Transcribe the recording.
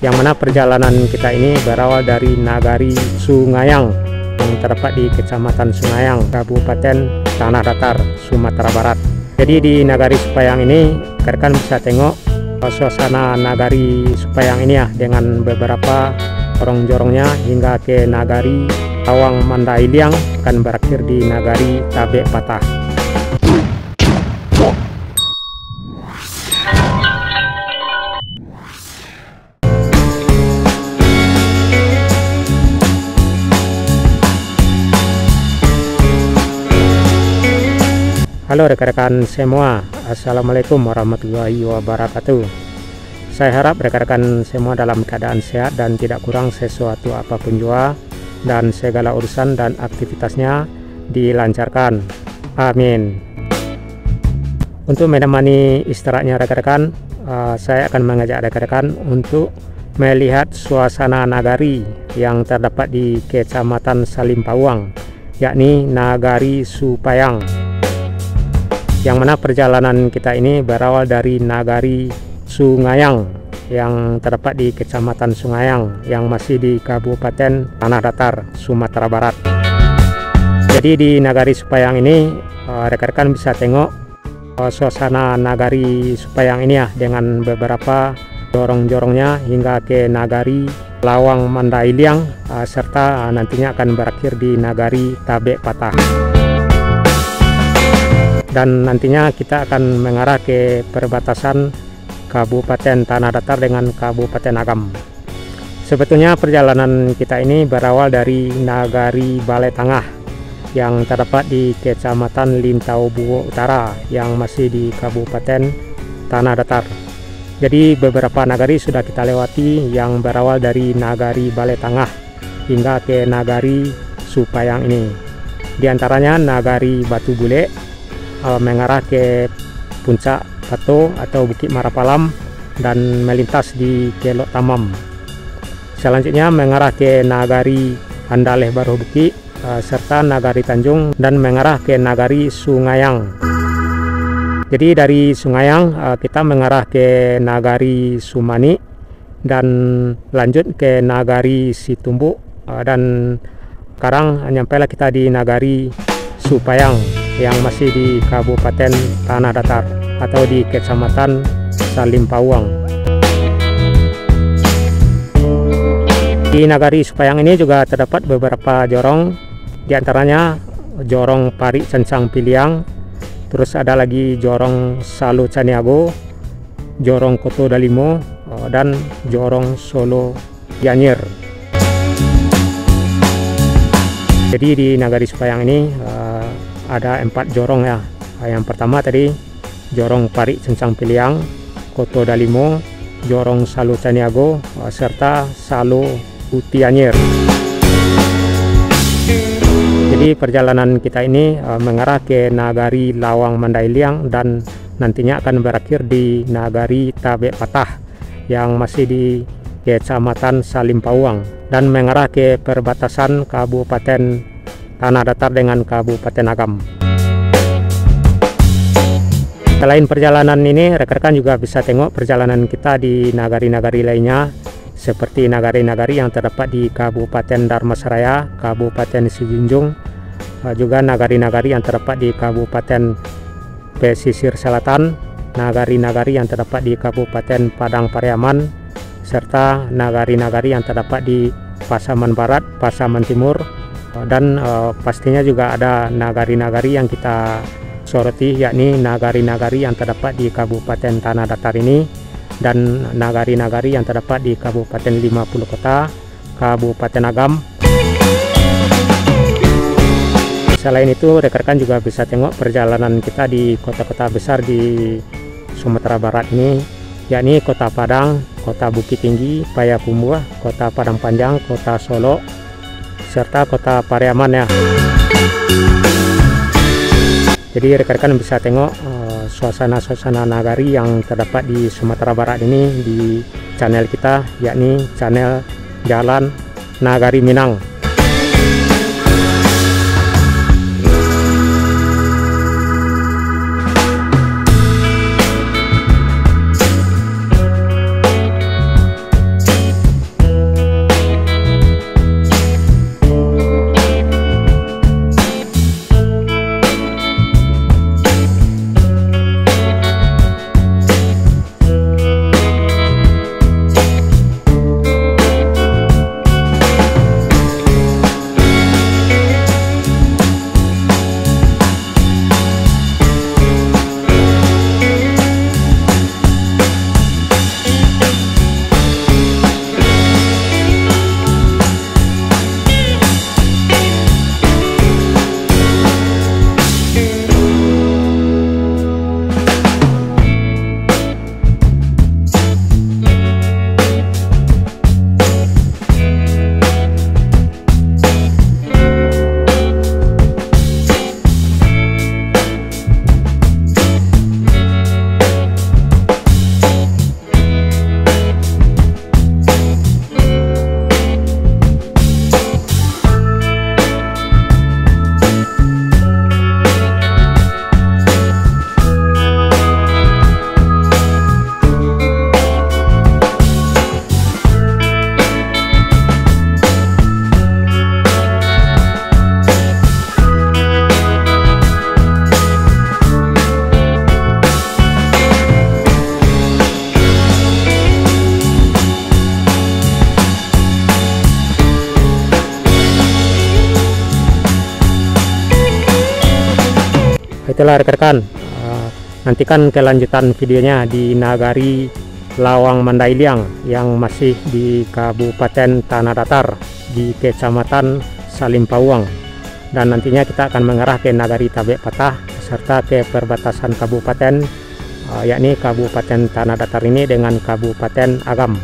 yang mana perjalanan kita ini berawal dari Nagari Sungayang yang terdapat di Kecamatan Sungayang, Kabupaten Tanah Datar, Sumatera Barat. Jadi di Nagari Supayang ini rekan bisa tengok suasana Nagari Supayang ini ya, dengan beberapa jorong-jorongnya hingga ke Nagari Lawang Mandailiang, akan berakhir di Nagari Tabek Patah. Halo rekan-rekan semua, Assalamualaikum warahmatullahi wabarakatuh. Saya harap rekan-rekan semua dalam keadaan sehat dan tidak kurang sesuatu apapun jua, dan segala urusan dan aktivitasnya dilancarkan. Amin. Untuk menemani istirahatnya rekan-rekan, saya akan mengajak rekan-rekan untuk melihat suasana nagari yang terdapat di Kecamatan Salimpawang, yakni Nagari Supayang. Yang mana perjalanan kita ini berawal dari Nagari Sungayang yang terdapat di Kecamatan Sungayang yang masih di Kabupaten Tanah Datar, Sumatera Barat. Jadi di Nagari Supayang ini rekan-rekan bisa tengok suasana Nagari Supayang ini ya, dengan beberapa jorong-jorongnya hingga ke Nagari Lawang Mandailiang, serta nantinya akan berakhir di Nagari Tabek Patah. Dan nantinya kita akan mengarah ke perbatasan Kabupaten Tanah Datar dengan Kabupaten Agam. Sebetulnya perjalanan kita ini berawal dari Nagari Balai Tengah yang terdapat di Kecamatan Lintau Buwo Utara yang masih di Kabupaten Tanah Datar. Jadi beberapa nagari sudah kita lewati yang berawal dari Nagari Balai Tengah hingga ke Nagari Supayang ini. Di antaranya Nagari Batu Bule mengarah ke puncak Pato atau Bukit Marapalam dan melintas di Kelok Tamam. Selanjutnya mengarah ke Nagari Andaleh Baru Bukit serta Nagari Tanjung dan mengarah ke Nagari Sungayang. Jadi dari Sungayang kita mengarah ke Nagari Sumani dan lanjut ke Nagari Situmbuk, dan sekarang nyampailah kita di Nagari Supayang yang masih di Kabupaten Tanah Datar atau di Kecamatan Salimpawang. Di Nagari Supayang ini juga terdapat beberapa jorong, diantaranya jorong Pari Cencang Piliang, terus ada lagi jorong Salo Caniago, jorong Koto Dalimo, dan jorong Solo Gianyir. Jadi di Nagari Supayang ini ada 4 jorong ya. Yang pertama tadi jorong Pari Cencang Piliang, Koto Dalimo, jorong Salo Caniago, serta Salo Utianyir. Jadi perjalanan kita ini mengarah ke Nagari Lawang Mandailiang dan nantinya akan berakhir di Nagari Tabek Patah yang masih di Kecamatan Salimpawang dan mengarah ke perbatasan Kabupaten Tanah Datar dengan Kabupaten Agam. Selain perjalanan ini, rekan-rekan juga bisa tengok perjalanan kita di nagari-nagari lainnya, seperti nagari-nagari yang terdapat di Kabupaten Dharmasraya, Kabupaten Sijunjung, juga nagari-nagari yang terdapat di Kabupaten Pesisir Selatan, nagari-nagari yang terdapat di Kabupaten Padang Pariaman, serta nagari-nagari yang terdapat di Pasaman Barat, Pasaman Timur, dan pastinya juga ada nagari-nagari yang kita soroti, yakni nagari-nagari yang terdapat di Kabupaten Tanah Datar ini dan nagari-nagari yang terdapat di Kabupaten 50 Kota, Kabupaten Agam. Selain itu rekan-rekan juga bisa tengok perjalanan kita di kota-kota besar di Sumatera Barat ini, yakni Kota Padang, Kota Bukit Tinggi, Payakumbuh, Kota Padang Panjang, Kota Solo, serta Kota Pariaman ya. Jadi rekan-rekan bisa tengok suasana-suasana nagari yang terdapat di Sumatera Barat ini di channel kita, yakni channel Jalan Nagari Minang. Itulah rekan-rekan, nantikan kelanjutan videonya di Nagari Lawang Mandailiang yang masih di Kabupaten Tanah Datar di Kecamatan Salimpawang, dan nantinya kita akan mengarah ke Nagari Tabek Patah serta ke perbatasan kabupaten yakni Kabupaten Tanah Datar ini dengan Kabupaten Agam.